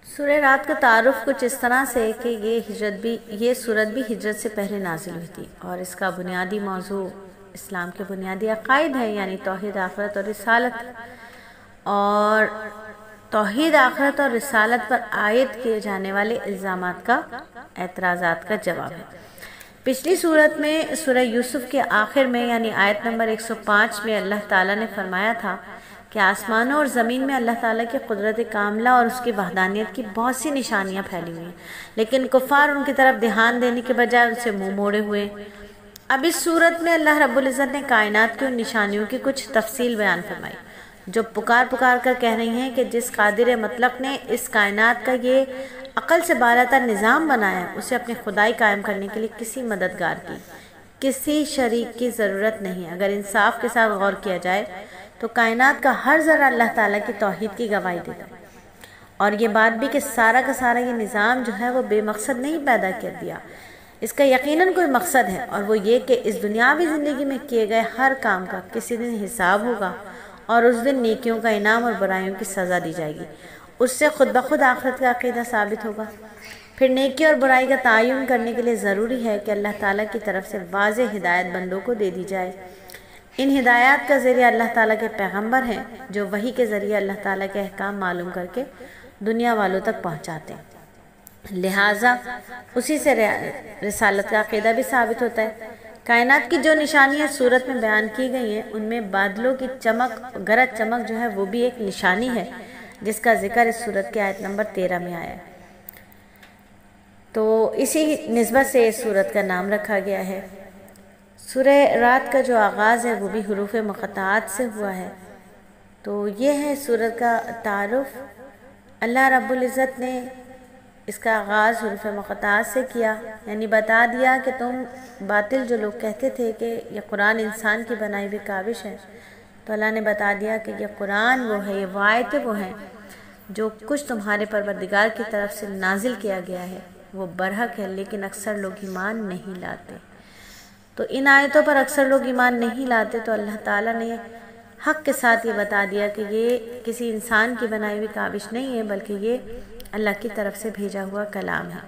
سورہ رات کا تعارف کچھ اس طرح سے کہ یہ سورت بھی ہجرت سے پہلے نازل ہوئی تھی، اور اس کا بنیادی موضوع اسلام کے بنیادی عقائد ہے، یعنی توحید، آخرت اور رسالت، اور توحید، آخرت اور رسالت پر عائد کیے جانے والے الزامات کا، اعتراضات کا جواب ہے۔ پچھلی صورت میں سورہ یوسف کے آخر میں یعنی آیت نمبر 105 میں اللہ تعالیٰ نے فرمایا تھا کہ آسمانوں اور زمین میں اللہ تعالیٰ کی قدرت کاملہ اور اس کی وحدانیت کی بہت سی نشانیاں پھیلی ہوئی ہیں، لیکن کفار ان کی طرف دھیان دینے کے بجائے ان سے منہ موڑے ہوئے۔ اب اس صورت میں اللہ رب العزت نے کائنات کی ان نشانیوں کی کچھ تفصیل بیان فرمائی، جو پکار کر کہہ رہی ہیں کہ جس قادر مطلق نے اس کائنات کا یہ عقل سے بالاتر نظام بنایا ہے، اسے اپنی خدائی قائم کرنے کے لیے کسی مددگار کی، کسی شریک کی ضرورت نہیں۔ اگر انصاف کے ساتھ غور کیا جائے تو کائنات کا ہر ذرہ اللہ تعالیٰ کی توحید کی گواہی دیتا ہے، اور یہ بات بھی کہ سارا کا سارا یہ نظام جو ہے وہ بے مقصد نہیں پیدا کر دیا، اس کا یقیناً کوئی مقصد ہے، اور وہ یہ کہ اس دنیاوی زندگی میں کیے گئے ہر کام کا کسی دن حساب ہوگا، اور اس دن نیکیوں کا انعام اور برائیوں کی سزا دی جائے گی۔ اس سے خود بخود آخرت کا عقیدہ ثابت ہوگا۔ پھر نیکی اور برائی کا تعین کرنے کے لیے ضروری ہے کہ اللہ تعالیٰ کی طرف سے واضح ہدایت بندوں کو دے دی جائے۔ ان ہدایات کا ذریعہ اللہ تعالیٰ کے پیغمبر ہیں، جو وحی کے ذریعے اللہ تعالیٰ کے احکام معلوم کر کے دنیا والوں تک پہنچاتے ہیں، لہٰذا اسی سے رسالت کا عقیدہ بھی ثابت ہوتا ہے۔ کائنات کی جو نشانیاں صورت میں بیان کی گئی ہیں، ان میں بادلوں کی گرج چمک جو ہے وہ بھی ایک نشانی ہے، جس کا ذکر اس صورت کی آیت نمبر 13 میں آیا ہے، تو اسی نسبت سے اس صورت کا نام رکھا گیا ہے۔ سورہ رات کا جو آغاز ہے وہ بھی حروف مقطعات سے ہوا ہے، تو یہ ہے سورت کا تعارف۔ اللہ رب العزت نے اس کا آغاز حروف مقطعات سے کیا، یعنی بتا دیا کہ تم باطل جو لوگ کہتے تھے کہ یہ قرآن انسان کی بنائی ہوئی کاوش ہے، تو اللہ نے بتا دیا کہ یہ قرآن وہ ہے، یہ آیتیں وہ ہیں جو کچھ تمہارے پروردگار کی طرف سے نازل کیا گیا ہے، وہ برحق ہے، لیکن اکثر لوگ ایمان نہیں لاتے۔ تو ان آیتوں پر اکثر لوگ ایمان نہیں لاتے، تو اللہ تعالیٰ نے حق کے ساتھ یہ بتا دیا کہ یہ کسی انسان کی بنائی ہوئی کاوش نہیں ہے، بلکہ یہ اللہ کی طرف سے بھیجا ہوا کلام ہے۔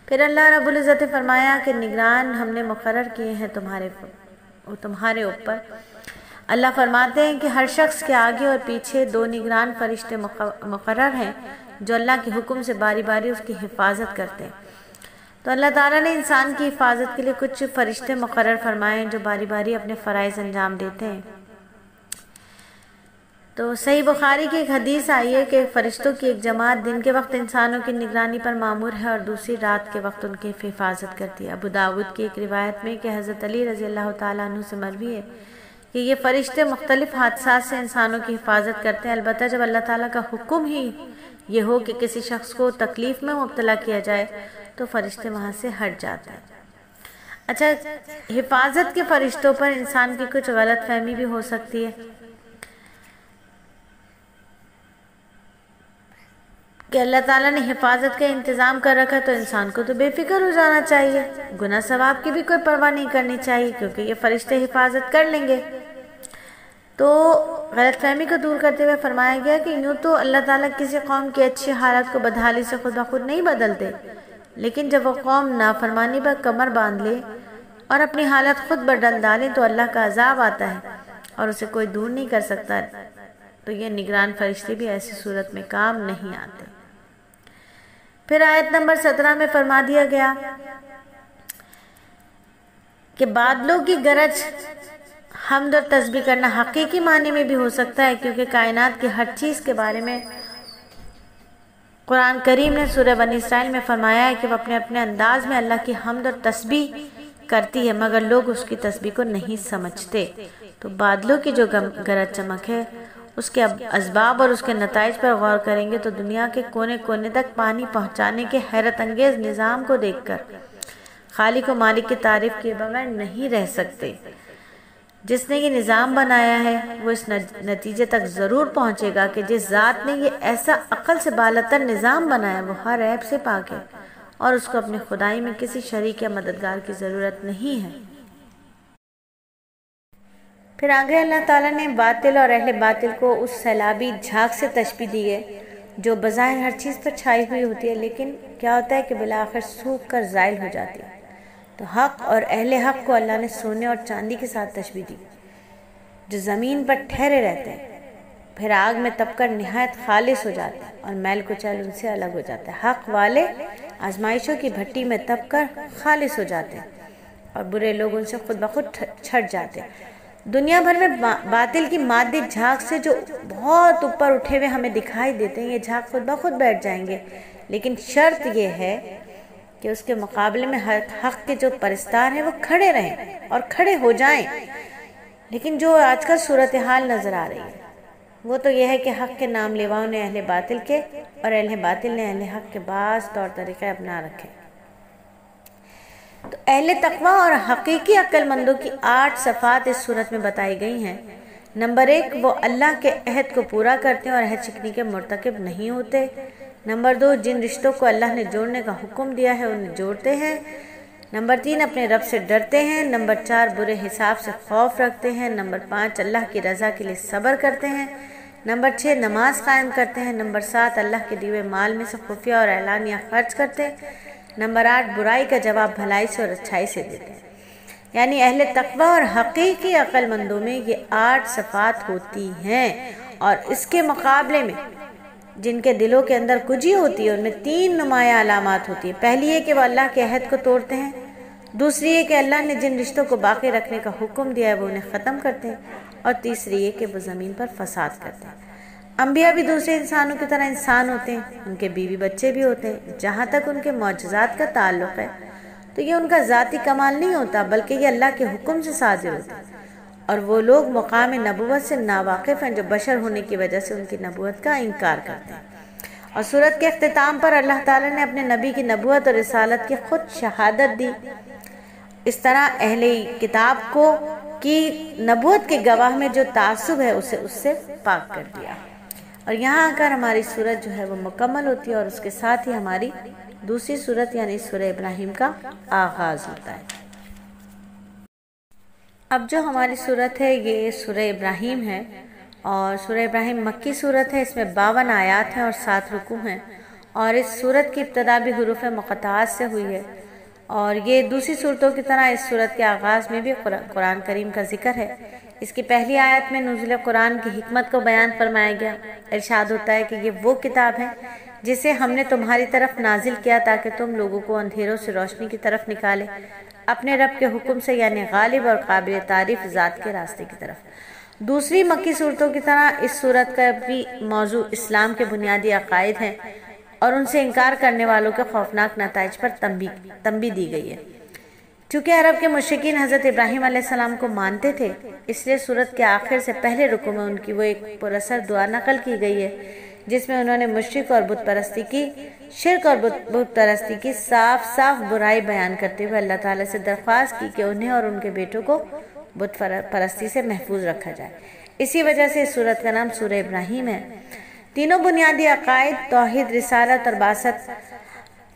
پھر اللہ رب العزت نے فرمایا کہ نگران ہم نے مقرر کیے ہیں تمہارے اوپر۔ اللہ فرماتے ہیں کہ ہر شخص کے آگے اور پیچھے 2 نگران فرشتے مقرر ہیں، جو اللہ کے حکم سے باری باری اس کی حفاظت کرتے ہیں۔ تو اللہ تعالیٰ نے انسان کی حفاظت کے لیے کچھ فرشتے مقرر فرمائے ہیں، جو باری باری اپنے فرائض انجام دیتے ہیں۔ تو صحیح بخاری کی ایک حدیث آئی ہے کہ فرشتوں کی ایک جماعت دن کے وقت انسانوں کی نگرانی پر مامور ہے، اور دوسری رات کے وقت ان کی حفاظت کرتی ہے۔ ابو داؤد کی ایک روایت میں کہ حضرت علی رضی اللہ تعالیٰ عنہ سے مروی ہے کہ یہ فرشتے مختلف حادثات سے انسانوں کی حفاظت کرتے ہیں، البتہ جب اللہ تعالیٰ کا حکم ہی یہ ہو کہ کسی شخص کو تکلیف میں مبتلا کیا جائے تو فرشتے وہاں سے ہٹ جاتے ہیں۔ اچھا، حفاظت کے فرشتوں پر انسان کی کچھ غلط فہمی بھی ہو سکتی ہے کہ اللہ تعالیٰ نے حفاظت کا انتظام کر رکھا تو انسان کو تو بے فکر ہو جانا چاہیے، گناہ ثواب کی بھی کوئی پرواہ نہیں کرنی چاہیے، کیونکہ یہ فرشتے حفاظت کر لیں گے۔ تو غلط فہمی کو دور کرتے ہوئے فرمایا گیا کہ یوں تو اللہ تعالیٰ کسی قوم کی اچھی حالت کو بدحالی سے خود بخود نہیں بدلتے، لیکن جب وہ قوم نافرمانی پر کمر باندھ لے اور اپنی حالت خود بدل ڈالے تو اللہ کا عذاب آتا ہے اور اسے کوئی دور نہیں کر سکتا، تو یہ نگران فرشتے بھی ایسی صورت میں کام نہیں آتے۔ پھر آیت نمبر 17 میں فرما دیا گیا کہ بادلوں کی گرج حمد اور تسبیح کرنا حقیقی معنی میں بھی ہو سکتا ہے، کیونکہ کائنات کی ہر چیز کے بارے میں قرآن کریم نے سورہ بنی اسرائیل میں فرمایا ہے کہ وہ اپنے اپنے انداز میں اللہ کی حمد اور تسبیح کرتی ہے، مگر لوگ اس کی تسبیح کو نہیں سمجھتے۔ تو بادلوں کی جو گرج چمک ہے، اس کے اسباب اور اس کے نتائج پر غور کریں گے تو دنیا کے کونے کونے تک پانی پہنچانے کے حیرت انگیز نظام کو دیکھ کر خالق و مالک کی تعریف کیے بغیر نہیں رہ سکتے۔ جس نے یہ نظام بنایا ہے وہ اس نتیجے تک ضرور پہنچے گا کہ جس ذات نے یہ ایسا عقل سے بالاتر نظام بنایا وہ ہر عیب سے پاک ہے، اور اس کو اپنی خدائی میں کسی شریک یا مددگار کی ضرورت نہیں ہے۔ پھر آگے اللہ تعالیٰ نے باطل اور اہل باطل کو اس سیلابی جھاگ سے تشبیہ دی ہے جو بظاہر ہر چیز پر چھائی ہوئی ہوتی ہے، لیکن کیا ہوتا ہے کہ بالآخر سوکھ کر زائل ہو جاتی ہے۔ تو حق اور اہل حق کو اللہ نے سونے اور چاندی کے ساتھ تشبیہ دی، جو زمین پر ٹھہرے رہتے ہیں، پھر آگ میں تپ کر نہایت خالص ہو جاتے ہیں اور میل کچیل ان سے الگ ہو جاتا ہے۔ حق والے آزمائشوں کی بھٹی میں تپ کر خالص ہو جاتے ہیں اور برے لوگ ان سے خود بخود چھٹ جاتے ہیں۔ دنیا بھر میں باطل کی مادی جھاگ سے جو بہت اوپر اٹھے ہوئے ہمیں دکھائی دیتے ہیں، یہ جھاگ خود بخود بیٹھ جائیں گے، لیکن شرط یہ ہے کہ اس کے مقابلے میں حق کے جو پرستار ہیں وہ کھڑے رہیں اور کھڑے ہو جائیں۔ لیکن جو آج کل صورتحال نظر آ رہی ہے وہ تو یہ ہے کہ حق کے نام لیواؤں نے اہل باطل کے اور اہل باطل نے اہل حق کے بعض طور طریقے اپنا رکھے۔ تو اہل تقوی اور حقیقی عقل مندوں کی 8 صفات اس صورت میں بتائی گئی ہیں۔ نمبر 1، وہ اللہ کے عہد کو پورا کرتے ہیں اور عہد شکنی کے مرتکب نہیں ہوتے۔ نمبر 2، جن رشتوں کو اللہ نے جوڑنے کا حکم دیا ہے انہیں جوڑتے ہیں۔ نمبر 3، اپنے رب سے ڈرتے ہیں۔ نمبر 4، برے حساب سے خوف رکھتے ہیں۔ نمبر 5، اللہ کی رضا کے لیے صبر کرتے ہیں۔ نمبر 6، نماز قائم کرتے ہیں۔ نمبر 7، اللہ کے دیے مال میں سے خفیہ اور اعلانیہ خرچ کرتے ہیں۔ نمبر 8، برائی کا جواب بھلائی سے اور اچھائی سے دیتے ہیں۔ یعنی اہل تقوی اور حقیقی عقل مندوں میں یہ 8 صفات ہوتی ہیں، اور اس کے مقابلے میں جن کے دلوں کے اندر کجی ہوتی ہے ان میں 3 نمایاں علامات ہوتی ہیں۔ پہلی یہ کہ وہ اللہ کے عہد کو توڑتے ہیں، دوسری یہ کہ اللہ نے جن رشتوں کو باقی رکھنے کا حکم دیا ہے وہ انہیں ختم کرتے ہیں، اور تیسری یہ کہ وہ زمین پر فساد کرتے ہیں۔ انبیاء بھی دوسرے انسانوں کی طرح انسان ہوتے ہیں، ان کے بیوی بچے بھی ہوتے ہیں۔ جہاں تک ان کے معجزات کا تعلق ہے تو یہ ان کا ذاتی کمال نہیں ہوتا، بلکہ یہ اللہ کے حکم سے صادر ہوتا ہے، اور وہ لوگ مقام نبوت سے ناواقف ہیں جو بشر ہونے کی وجہ سے ان کی نبوت کا انکار کرتے ہیں۔ اور سورت کے اختتام پر اللہ تعالیٰ نے اپنے نبی کی نبوت اور رسالت کی خود شہادت دی۔ اس طرح اہل کتاب کو کی نبوت کے گواہ میں جو تعصب ہے اسے اس سے پاک کر دیا۔ اور یہاں آ کر ہماری سورت جو ہے وہ مکمل ہوتی ہے، اور اس کے ساتھ ہی ہماری دوسری سورت یعنی سورہ ابراہیم کا آغاز ہوتا ہے۔ اب جو ہماری سورت ہے یہ سورہ ابراہیم ہے، اور سورہ ابراہیم مکی سورت ہے۔ اس میں 52 آیات ہیں اور 7 رکوع ہیں، اور اس سورت کی ابتدا بھی حروف مقطعات سے ہوئی ہے، اور یہ دوسری سورتوں کی طرح اس سورت کے آغاز میں بھی قرآن کریم کا ذکر ہے۔ اس کی پہلی آیت میں نزول قرآن کی حکمت کو بیان فرمایا گیا۔ ارشاد ہوتا ہے کہ یہ وہ کتاب ہے جسے ہم نے تمہاری طرف نازل کیا تاکہ تم لوگوں کو اندھیروں سے روشنی کی طرف نکالے، اپنے رب کے حکم سے، یعنی غالب اور قابل تعریف ذات کے راستے کی طرف۔ دوسری مکی صورتوں کی طرح اس صورت کا بھی موضوع اسلام کے بنیادی عقائد ہیں اور ان سے انکار کرنے والوں کے خوفناک نتائج پر تنبیہ دی گئی ہے۔ چونکہ عرب کے مشرکین حضرت ابراہیم علیہ السلام کو مانتے تھے، اس لیے سورت کے آخر سے پہلے رکوع میں ان کی وہ ایک پراثر دعا نقل کی گئی ہے جس میں انہوں نے مشرک اور شرک اور بت پرستی کی صاف صاف برائی بیان کرتے ہوئے اللہ تعالیٰ سے درخواست کی کہ انہیں اور ان کے بیٹوں کو بت پرستی سے محفوظ رکھا جائے۔ اسی وجہ سے اس سورت کا نام سورہ ابراہیم ہے۔ تینوں بنیادی عقائد، توحید، رسالت اور بعثت،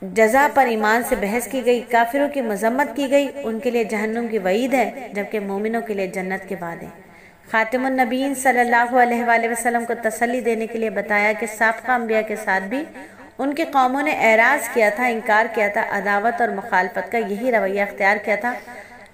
جزا پر ایمان سے بحث کی گئی، کافروں کی مذمت کی گئی، ان کے لیے جہنم کی وعید ہے جبکہ مومنوں کے لیے جنت کے وعدے۔ خاتم النبیین صلی اللہ علیہ وآلہ وسلم کو تسلی دینے کے لیے بتایا کہ سابقہ انبیاء کے ساتھ بھی ان کی قوموں نے اعراض کیا تھا، انکار کیا تھا، عداوت اور مخالفت کا یہی رویہ اختیار کیا تھا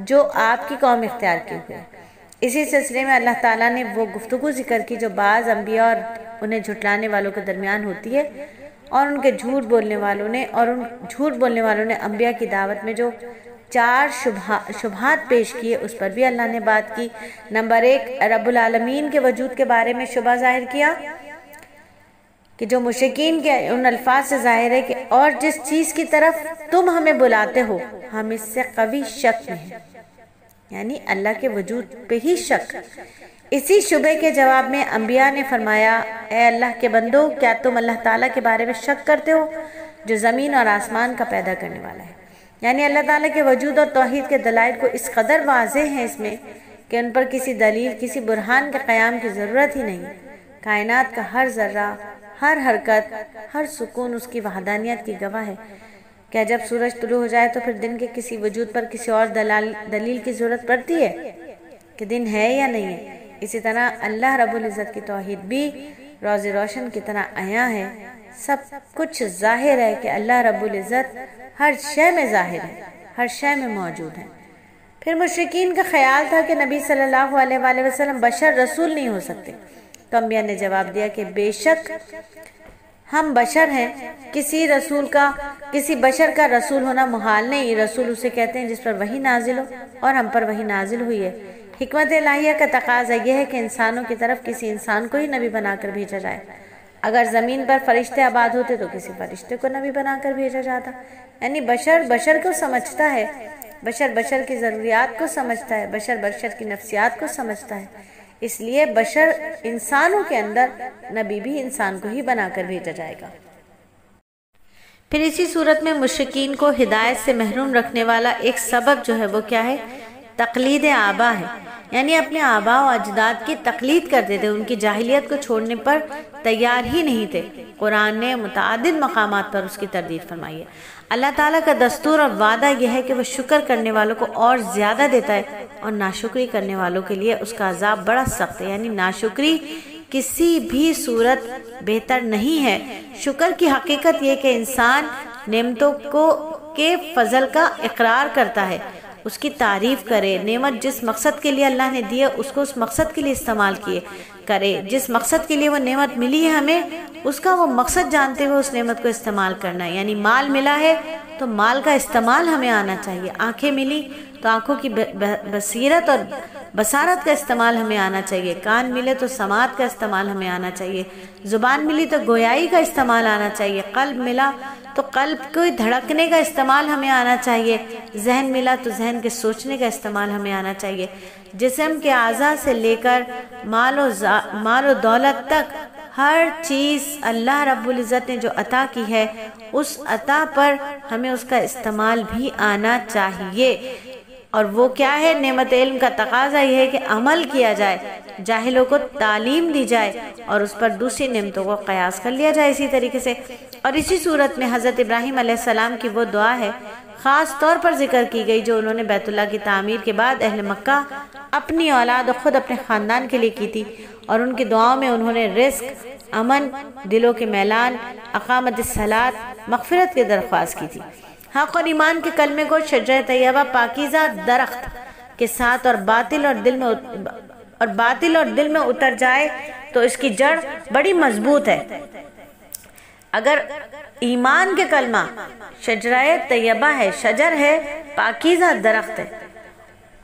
جو آپ کی قوم اختیار کیے ہوئے۔ اسی سلسلے میں اللہ تعالیٰ نے وہ گفتگو ذکر کی جو بعض انبیاء اور انہیں جھٹلانے والوں کے درمیان ہوتی ہے، اور ان جھوٹ بولنے والوں نے انبیاء کی دعوت میں جو 4 شبہات پیش کیے اس پر بھی اللہ نے بات کی۔ نمبر 1، رب العالمین کے وجود کے بارے میں شبہ ظاہر کیا کہ جو مشرکین کے ان الفاظ سے ظاہر ہے کہ اور جس چیز کی طرف تم ہمیں بلاتے ہو ہم اس سے قوی شک میں ہیں، یعنی اللہ کے وجود پہ ہی شک۔ اسی شبہ کے جواب میں انبیاء نے فرمایا، اے اللہ کے بندو، کیا تم اللہ تعالیٰ کے بارے میں شک کرتے ہو جو زمین اور آسمان کا پیدا کرنے والا ہے؟ یعنی اللہ تعالیٰ کے وجود اور توحید کے دلائل کو اس قدر واضح ہیں اس میں کہ ان پر کسی دلیل، کسی برہان کے قیام کی ضرورت ہی نہیں۔ کائنات کا ہر ذرہ، ہر حرکت، ہر سکون اس کی وحدانیت کی گواہ ہے۔ کیا جب سورج طلوع ہو جائے تو پھر دن کے کسی وجود پر کسی اور دلیل کی ضرورت پڑتی ہے کہ دن ہے یا نہیں ہے؟ اسی طرح اللہ رب العزت کی توحید بھی روز روشن کی طرح عیاں ہے، سب کچھ ظاہر ہے کہ اللہ رب العزت ہر شے میں ظاہر ہے، ہر شے میں موجود ہے۔ پھر مشرکین کا خیال تھا کہ نبی صلی اللہ علیہ وآلہ وسلم بشر رسول نہیں ہو سکتے، تو انبیاء نے جواب دیا کہ بے شک ہم بشر ہیں، کسی بشر کا رسول ہونا محال نہیں، رسول اسے کہتے ہیں جس پر وحی نازل ہو، اور ہم پر وحی نازل ہوئی ہے۔ حکمت الہیہ کا تقاضا یہ ہے کہ انسانوں کی طرف کسی انسان کو ہی نبی بنا کر بھیجا جائے۔ اگر زمین پر فرشتے آباد ہوتے تو کسی فرشتے کو نبی بنا کر بھیجا جاتا، یعنی بشر کو سمجھتا ہے، بشر کی ضروریات کو سمجھتا ہے، بشر کی نفسیات کو سمجھتا ہے، اس لیے بشر انسانوں کے اندر نبی بھی انسان کو ہی بنا کر بھیجا جائے گا۔ پھر اسی صورت میں مشرکین کو ہدایت سے محروم رکھنے والا ایک سبب جو ہے وہ کیا ہے؟ تقلید آبا ہے، یعنی اپنے آبا و اجداد کی تقلید کرتے تھے، ان کی جاہلیت کو چھوڑنے پر تیار ہی نہیں تھے۔ قرآن نے متعدد مقامات پر اس کی تردید فرمائی ہے۔ اللہ تعالیٰ کا دستور اور وعدہ یہ ہے کہ وہ شکر کرنے والوں کو اور زیادہ دیتا ہے، اور ناشکری کرنے والوں کے لیے اس کا عذاب بڑا سخت ہے، یعنی ناشکری کسی بھی صورت بہتر نہیں ہے۔ شکر کی حقیقت یہ کہ انسان نعمتوں کے فضل کا اقرار کرتا ہے، اس کی تعریف کرے، نعمت جس مقصد کے لیے اللہ نے دی ہے اس کو اس مقصد کے لیے استعمال کرے، جس مقصد کے لیے وہ نعمت ملی ہے ہمیں اس کا وہ مقصد جانتے ہوئے اس نعمت کو استعمال کرنا ہے۔ یعنی مال ملا ہے تو مال کا استعمال ہمیں آنا چاہیے، آنکھیں ملی تو آنکھوں کی بصیرت اور بصارت کا استعمال ہمیں آنا چاہیے، کان ملے تو سماعت کا استعمال ہمیں آنا چاہیے، زبان ملی تو گویائی کا استعمال آنا چاہیے، قلب ملا تو قلب کو دھڑکنے کا استعمال ہمیں آنا چاہیے، ذہن ملا تو ذہن کے سوچنے کا استعمال ہمیں آنا چاہیے۔ جسم کے اعضاء سے لے کر مال و دولت تک ہر چیز اللہ رب العزت نے جو عطا کی ہے اس عطا پر ہمیں اس کا استعمال بھی آنا چاہیے۔ اور وہ کیا ہے؟ نعمت علم کا تقاضا یہ ہے کہ عمل کیا جائے، جاہلوں کو تعلیم دی جائے اور اس پر دوسری نعمتوں کو قیاس کر لیا جائے اسی طریقے سے۔ اور اسی صورت میں حضرت ابراہیم علیہ السلام کی وہ دعا ہے خاص طور پر ذکر کی گئی جو انہوں نے بیت اللہ کی تعمیر کے بعد اہل مکہ اپنی اولاد اور خود اپنے خاندان کے لیے کی تھی، اور ان کی دعاؤں میں انہوں نے رزق، امن، دلوں کے میلان، اقامت الصلاۃ، مغفرت کی درخواست کی تھی۔ حق اور ایمان کے کلمے کو شجرہ طیبہ پاکیزہ درخت کے ساتھ اور باطل اور دل میں اتر جائے تو اس کی جڑ بڑی مضبوط ہے۔ اگر ایمان کے کلمہ شجرہ طیبہ ہے، شجر ہے، پاکیزہ درخت ہے،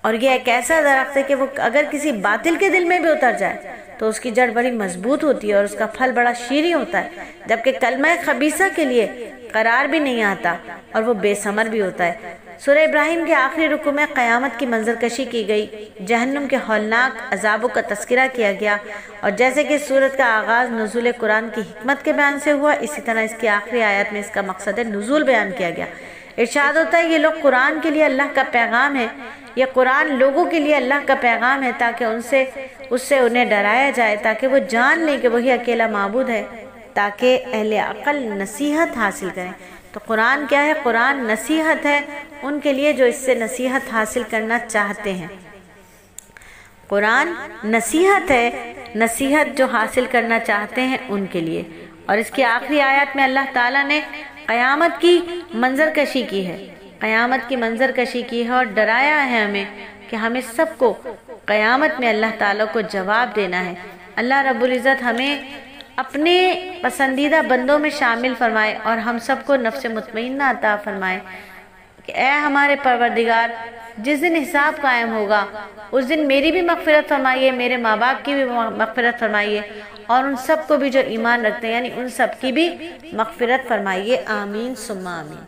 اور یہ ایک ایسا درخت ہے کہ وہ اگر کسی باطل کے دل میں بھی اتر جائے تو اس کی جڑ بڑی مضبوط ہوتی ہے اور اس کا پھل بڑا شیریں ہوتا ہے، جبکہ کلمہ خبیثہ کے لیے قرار بھی نہیں آتا اور وہ بے ثمر بھی ہوتا ہے۔ سورہ ابراہیم کے آخری رکوع میں قیامت کی منظر کشی کی گئی، جہنم کے ہولناک عذابوں کا تذکرہ کیا گیا، اور جیسے کہ سورت کا آغاز نزول قرآن کی حکمت کے بیان سے ہوا، اسی طرح اس کی آخری آیت میں اس کا مقصد نزول بیان کیا گیا۔ ارشاد ہوتا ہے یہ لوگ قرآن کے لیے اللہ کا پیغام ہے، یہ قرآن لوگوں کے لیے اللہ کا پیغام ہے تاکہ اس سے انہیں ڈرایا جائے، تاکہ وہ جان لیں کہ وہی اکیلا معبود ہے، تاکہ اہل عقل نصیحت حاصل کریں۔ تو قرآن کیا ہے؟ قرآن نصیحت ہے ان کے لیے جو اس سے نصیحت حاصل کرنا چاہتے ہیں۔ قرآن نصیحت ہے، نصیحت جو حاصل کرنا چاہتے ہیں ان کے لیے۔ اور اس کی آخری آیات میں اللہ تعالیٰ نے قیامت کی منظر کشی کی ہے، قیامت کی منظر کشی کی ہے اور ڈرایا ہے ہمیں کہ ہمیں سب کو قیامت میں اللہ تعالیٰ کو جواب دینا ہے۔ اللہ رب العزت ہمیں اپنے پسندیدہ بندوں میں شامل فرمائے اور ہم سب کو نفس مطمئنہ عطا فرمائے کہ اے ہمارے پروردگار، جس دن حساب قائم ہوگا اس دن میری بھی مغفرت فرمائیے، میرے ماں باپ کی بھی مغفرت فرمائیے، اور ان سب کو بھی جو ایمان رکھتے ہیں یعنی ان سب کی بھی مغفرت فرمائیے، آمین ثم آمین۔